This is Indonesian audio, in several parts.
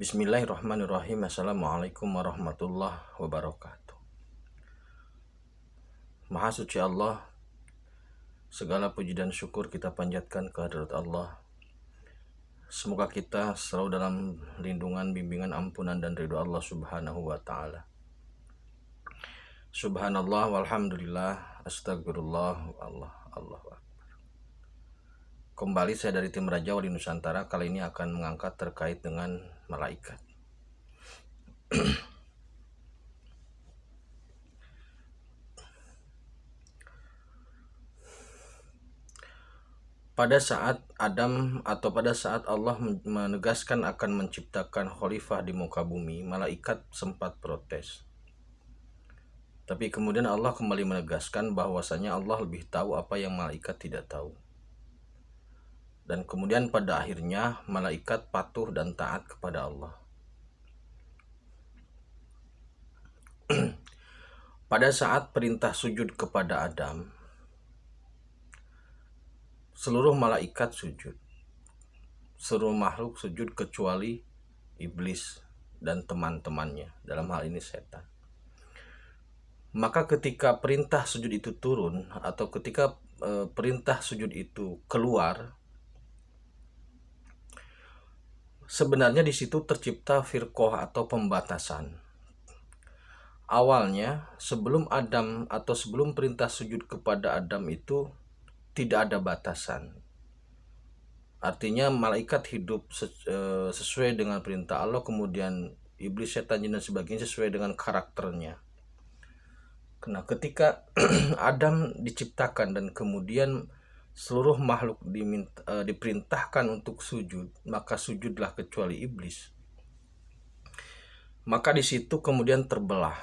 Bismillahirrahmanirrahim. Assalamualaikum warahmatullahi wabarakatuh. Maha suci Allah, segala puji dan syukur kita panjatkan kehadirat Allah. Semoga kita selalu dalam lindungan, bimbingan, ampunan dan ridho Allah subhanahu wa ta'ala. Subhanallah walhamdulillah, astagfirullah, Allah. Kembali saya dari tim Raja Wali Nusantara. Kali ini akan mengangkat terkait dengan malaikat. Pada saat Allah menegaskan akan menciptakan khalifah di muka bumi, malaikat sempat protes. Tapi kemudian Allah kembali menegaskan bahwasanya Allah lebih tahu apa yang malaikat tidak tahu. Dan kemudian pada akhirnya malaikat patuh dan taat kepada Allah. Pada saat perintah sujud kepada Adam, seluruh malaikat sujud. Seluruh makhluk sujud kecuali iblis dan teman-temannya, dalam hal ini setan. Maka ketika perintah sujud itu turun, atau ketika perintah sujud itu keluar, sebenarnya di situ tercipta firqah atau pembatasan. Awalnya sebelum perintah sujud kepada Adam itu tidak ada batasan. Artinya malaikat hidup sesuai dengan perintah Allah, kemudian iblis, setan, jin dan sebagainya sesuai dengan karakternya. Nah, ketika Adam diciptakan dan kemudian seluruh makhluk diperintahkan untuk sujud, maka sujudlah kecuali iblis. Maka di situ kemudian terbelah.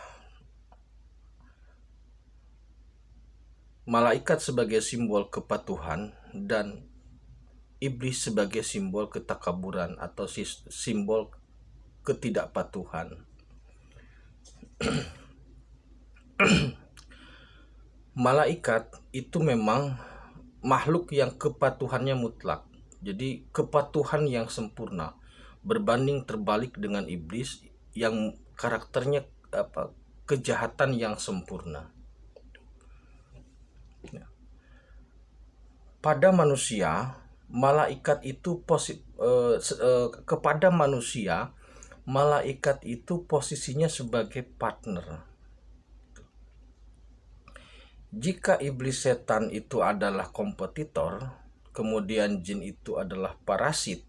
Malaikat sebagai simbol kepatuhan dan iblis sebagai simbol ketakaburan atau simbol ketidakpatuhan. Malaikat itu memang makhluk yang kepatuhannya mutlak. Jadi kepatuhan yang sempurna, berbanding terbalik dengan iblis yang karakternya kejahatan yang sempurna. Pada manusia, malaikat itu kepada manusia, malaikat itu posisinya sebagai partner. Jika iblis, setan itu adalah kompetitor, kemudian jin itu adalah parasit,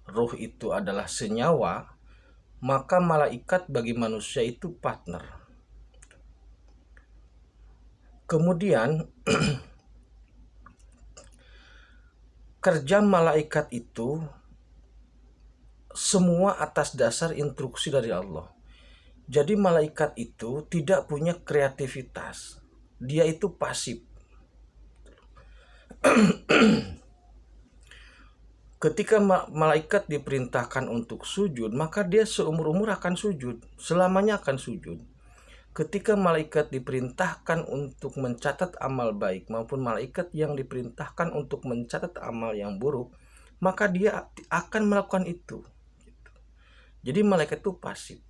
ruh itu adalah senyawa, maka malaikat bagi manusia itu partner. Kemudian kerja malaikat itu semua atas dasar instruksi dari Allah. Jadi malaikat itu tidak punya kreativitas. Dia itu pasif. Ketika malaikat diperintahkan untuk sujud, maka dia seumur-umur akan sujud, selamanya akan sujud. Ketika malaikat diperintahkan untuk mencatat amal baik maupun malaikat yang diperintahkan untuk mencatat amal yang buruk, maka dia akan melakukan itu. Jadi malaikat itu pasif.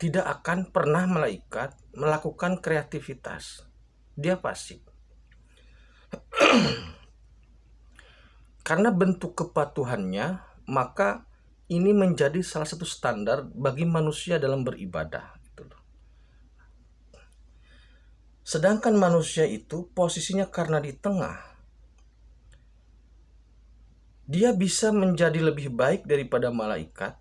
Tidak akan pernah malaikat melakukan kreativitas. Dia pasif. Karena bentuk kepatuhannya, maka ini menjadi salah satu standar bagi manusia dalam beribadah. Sedangkan manusia itu posisinya karena di tengah, dia bisa menjadi lebih baik daripada malaikat,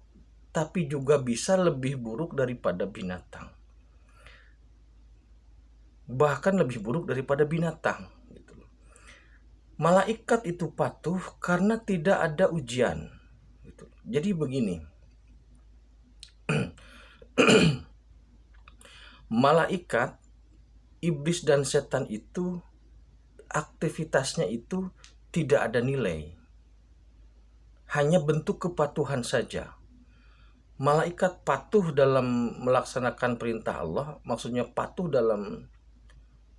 tapi juga bisa lebih buruk daripada binatang. Bahkan lebih buruk daripada binatang. Malaikat itu patuh karena tidak ada ujian. Jadi begini, malaikat, iblis dan setan itu aktivitasnya itu tidak ada nilai, hanya bentuk kepatuhan saja. Malaikat patuh dalam melaksanakan perintah Allah, maksudnya patuh dalam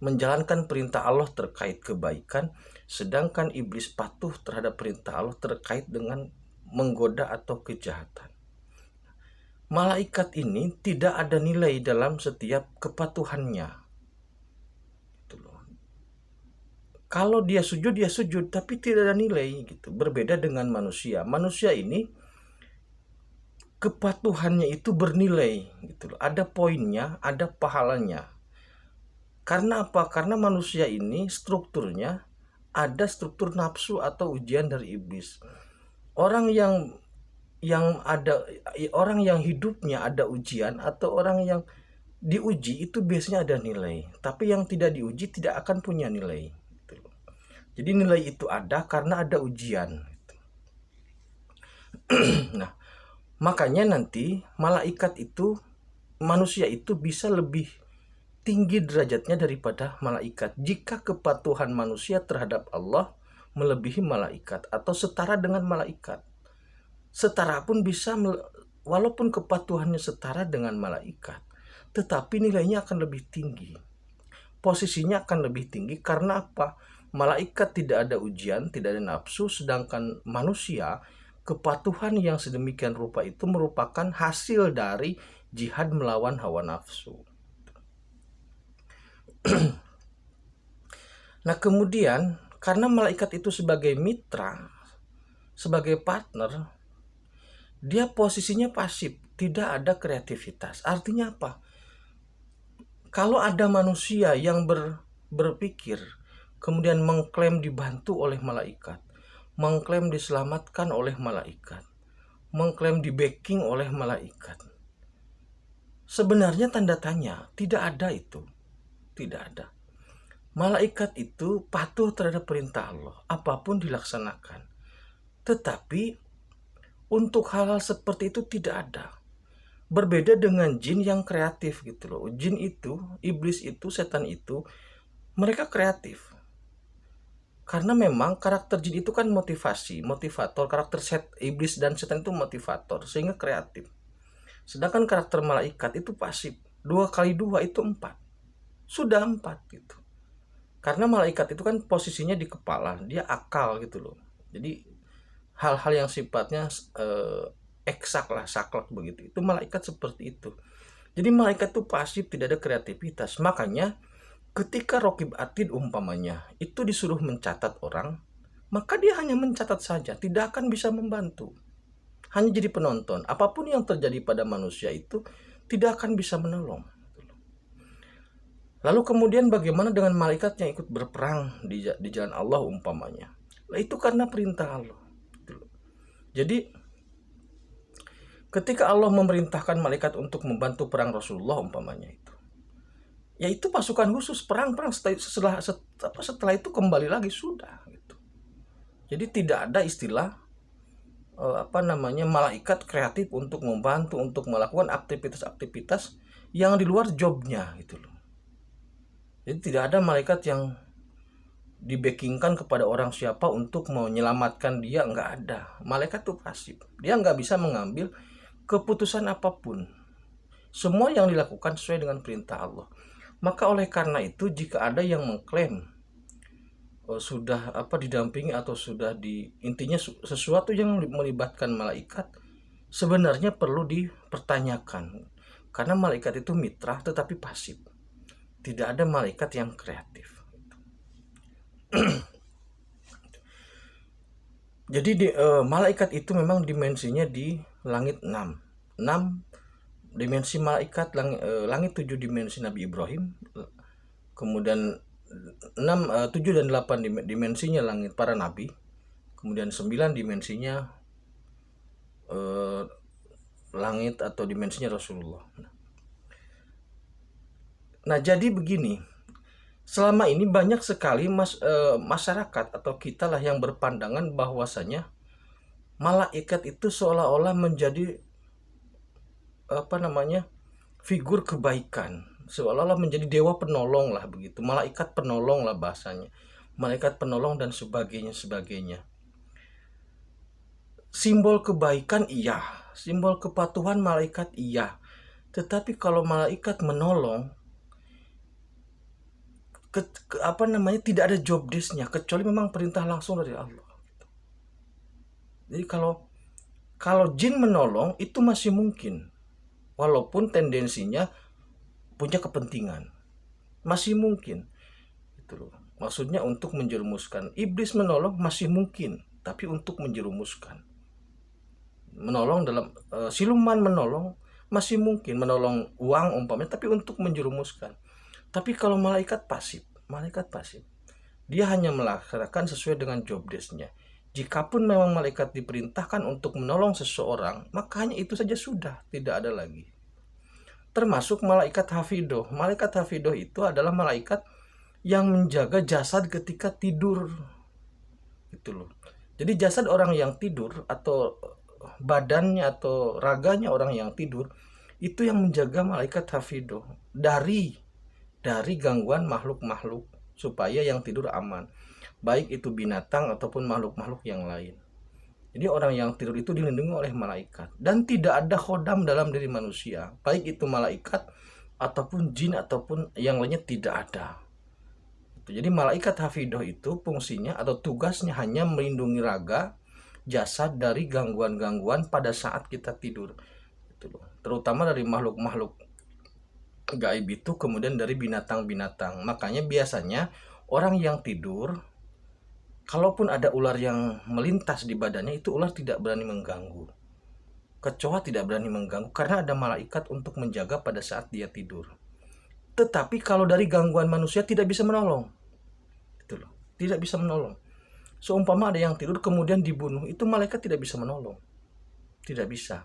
menjalankan perintah Allah terkait kebaikan, sedangkan iblis patuh terhadap perintah Allah terkait dengan menggoda atau kejahatan. malaikat ini tidak ada nilai dalam setiap kepatuhannya. Gitu loh. Kalau dia sujud, tapi tidak ada nilai gitu. Berbeda dengan manusia. Manusia ini kepatuhannya itu bernilai gitu loh. Ada poinnya, ada pahalanya. Karena apa? Karena manusia ini strukturnya ada struktur nafsu atau ujian dari iblis. Orang orang yang hidupnya ada ujian atau orang yang diuji itu biasanya ada nilai, tapi yang tidak diuji tidak akan punya nilai. Jadi nilai itu ada karena ada ujian. Nah, makanya nanti manusia itu bisa lebih tinggi derajatnya daripada malaikat jika kepatuhan manusia terhadap Allah melebihi malaikat atau setara dengan malaikat. Setara pun bisa, walaupun kepatuhannya setara dengan malaikat, tetapi nilainya akan lebih tinggi. Posisinya akan lebih tinggi karena apa? Malaikat tidak ada ujian, tidak ada nafsu, sedangkan manusia kepatuhan yang sedemikian rupa itu merupakan hasil dari jihad melawan hawa nafsu. Nah, kemudian karena malaikat itu sebagai mitra, sebagai partner, dia posisinya pasif, tidak ada kreativitas. Artinya apa? Kalau ada manusia yang berpikir, kemudian mengklaim dibantu oleh malaikat, mengklaim diselamatkan oleh malaikat, mengklaim di backing oleh malaikat, sebenarnya tanda tanya, tidak ada itu. Tidak ada. Malaikat itu patuh terhadap perintah Allah, apapun dilaksanakan. Tetapi untuk hal-hal seperti itu tidak ada. Berbeda dengan jin yang kreatif gitu loh. Jin itu, iblis itu, setan itu, mereka kreatif. Karena memang karakter jin itu kan motivator. Karakter iblis dan setan itu motivator, sehingga kreatif. Sedangkan karakter malaikat itu pasif. 2 kali 2 itu 4. Sudah 4 gitu. Karena malaikat itu kan posisinya di kepala, dia akal gitu loh. Jadi hal-hal yang sifatnya eksak lah, saklek begitu. Itu malaikat seperti itu. Jadi malaikat itu pasif, tidak ada kreativitas. Makanya ketika Raqib Atid umpamanya itu disuruh mencatat orang, maka dia hanya mencatat saja, tidak akan bisa membantu. Hanya jadi penonton. Apapun yang terjadi pada manusia itu tidak akan bisa menolong. Lalu kemudian bagaimana dengan malaikat yang ikut berperang di jalan Allah umpamanya? Nah, itu karena perintah Allah. Jadi ketika Allah memerintahkan malaikat untuk membantu perang Rasulullah umpamanya itu, yaitu pasukan khusus perang setelah itu kembali lagi sudah gitu. Jadi tidak ada istilah malaikat kreatif untuk membantu, untuk melakukan aktivitas-aktivitas yang di luar jobnya gitu loh. Jadi tidak ada malaikat yang dibackingkan kepada orang siapa untuk menyelamatkan dia, nggak ada. Malaikat itu pasif, dia nggak bisa mengambil keputusan apapun. Semua yang dilakukan sesuai dengan perintah Allah. Maka oleh karena itu jika ada yang mengklaim sudah didampingi atau sudah intinya sesuatu yang melibatkan malaikat, sebenarnya perlu dipertanyakan. Karena malaikat itu mitra tetapi pasif. Tidak ada malaikat yang kreatif. Jadi malaikat itu memang dimensinya di langit 6. 6 dimensi malaikat, langit 7 dimensi Nabi Ibrahim. Kemudian 7 dan 8 dimensinya langit para nabi. Kemudian 9 dimensinya langit atau dimensinya Rasulullah. Nah, jadi begini, selama ini banyak sekali masyarakat atau kita lah yang berpandangan bahwasanya malaikat itu seolah-olah menjadi figur kebaikan, seolah-olah menjadi dewa penolong lah begitu, malaikat penolong lah bahasanya, malaikat penolong dan sebagainya. Simbol kebaikan iya, simbol kepatuhan malaikat iya, tetapi kalau malaikat menolong tidak ada job desk-nya kecuali memang perintah langsung dari Allah. Jadi kalau jin menolong itu masih mungkin. walaupun tendensinya punya kepentingan, masih mungkin. Itu loh. Maksudnya untuk menjerumuskan. Iblis menolong masih mungkin, tapi untuk menjerumuskan. Menolong dalam siluman menolong masih mungkin, menolong uang umpamanya, tapi untuk menjerumuskan. Tapi kalau malaikat pasif, dia hanya melaksanakan sesuai dengan job desk-nya. Jikapun memang malaikat diperintahkan untuk menolong seseorang, maka hanya itu saja sudah, tidak ada lagi. Termasuk malaikat hafidoh. Malaikat hafidoh itu adalah malaikat yang menjaga jasad ketika tidur. Gitu loh. Jadi jasad orang yang tidur atau badannya atau raganya orang yang tidur itu yang menjaga malaikat hafidoh dari gangguan makhluk-makhluk supaya yang tidur aman, baik itu binatang ataupun makhluk-makhluk yang lain. Jadi orang yang tidur itu dilindungi oleh malaikat dan tidak ada khodam dalam diri manusia, baik itu malaikat ataupun jin ataupun yang lainnya, tidak ada. Jadi malaikat hafidoh itu fungsinya atau tugasnya hanya melindungi raga, jasad dari gangguan-gangguan pada saat kita tidur. Terutama dari makhluk-makhluk gaib itu, kemudian dari binatang-binatang. Makanya biasanya orang yang tidur, kalaupun ada ular yang melintas di badannya, itu ular tidak berani mengganggu. Kecoa tidak berani mengganggu karena ada malaikat untuk menjaga pada saat dia tidur. Tetapi kalau dari gangguan manusia tidak bisa menolong. Itu loh, tidak bisa menolong. Seumpama ada yang tidur kemudian dibunuh, itu malaikat tidak bisa menolong. Tidak bisa.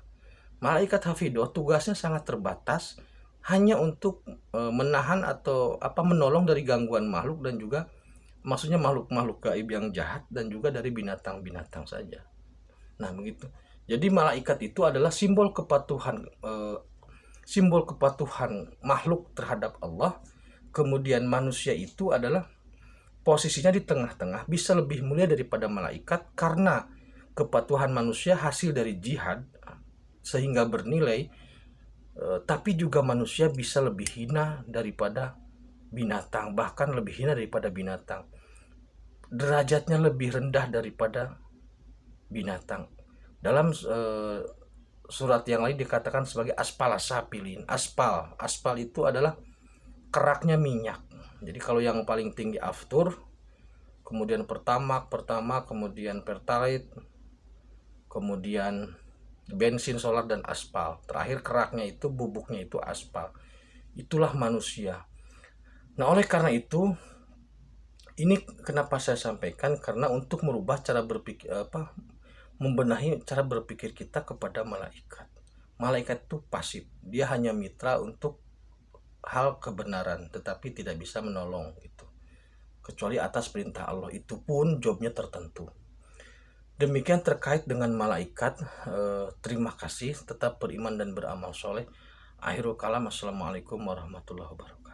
Malaikat hafidoh tugasnya sangat terbatas, hanya untuk menahan atau menolong dari gangguan makhluk, dan juga maksudnya makhluk-makhluk gaib yang jahat, dan juga dari binatang-binatang saja. Nah begitu. Jadi malaikat itu adalah simbol kepatuhan makhluk terhadap Allah. Kemudian manusia itu adalah posisinya di tengah-tengah, bisa lebih mulia daripada malaikat karena kepatuhan manusia hasil dari jihad sehingga bernilai, tapi juga manusia bisa lebih hina daripada binatang, bahkan lebih hina daripada binatang, derajatnya lebih rendah daripada binatang. Dalam surat yang lain dikatakan sebagai aspalasapilin. Aspal itu adalah keraknya minyak. Jadi kalau yang paling tinggi aftur, kemudian pertama, kemudian pertalite, kemudian bensin, solar, dan aspal. Terakhir keraknya itu, bubuknya itu aspal. Itulah manusia. Nah oleh karena itu, ini kenapa saya sampaikan, karena untuk merubah cara berpikir, membenahi cara berpikir kita kepada malaikat. Malaikat itu pasif, dia hanya mitra untuk hal kebenaran, tetapi tidak bisa menolong itu, kecuali atas perintah Allah, itu pun jobnya tertentu. Demikian terkait dengan malaikat. Terima kasih, tetap beriman dan beramal soleh. Akhirul kalam, assalamualaikum warahmatullahi wabarakatuh.